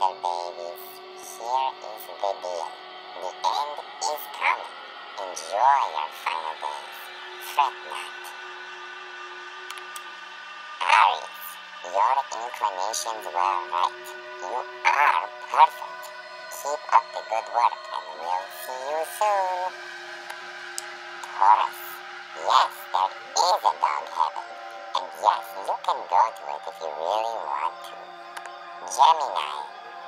little babies, here is the deal. The end is coming. Enjoy your final days. Fret not. Aries, your inclinations were right. You are perfect. Keep up the good work and we'll see you soon. Taurus, yes, there is a dog heaven. And yes, you can go to it if you really want to. Gemini,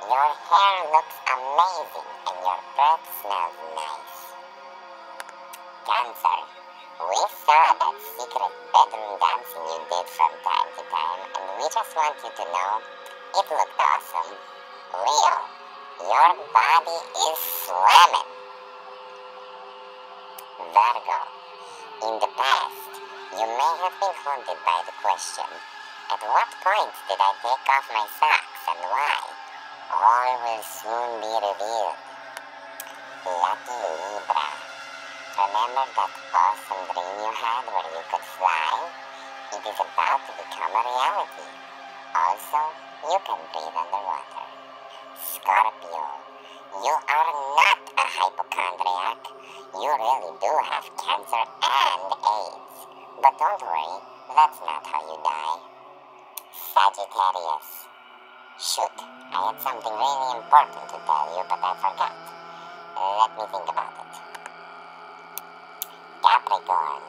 your hair looks amazing and your breath smells nice. Cancer, we saw that secret bedroom dancing you did from time to time and we just want you to know it looked awesome. Leo, your body is slamming. Virgo, in the past, you may have been haunted by the question, at what point did I take off my socks and why? All will soon be revealed. Lucky Libra, remember that awesome dream you had where you could fly? It is about to become a reality. Also, you can breathe underwater. Scorpio, you are not a hypochondriac. You really do have cancer and AIDS. But don't worry, that's not how you die. Sagittarius, shoot, I had something really important to tell you, but I forgot. Let me think about it. Capricorn,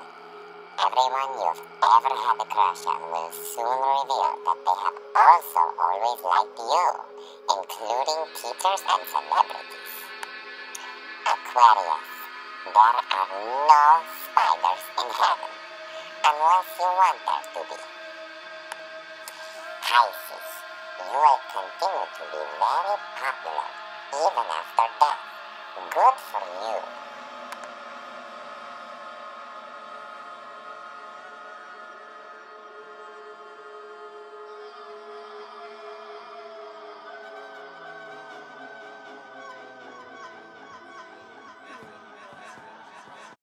everyone you've ever had a crush on will soon reveal that they have also always liked you, including teachers and celebrities. Aquarius, there are no spiders in heaven, unless you want there to be. Pisces, you will continue to be very popular, even after death. Good for you.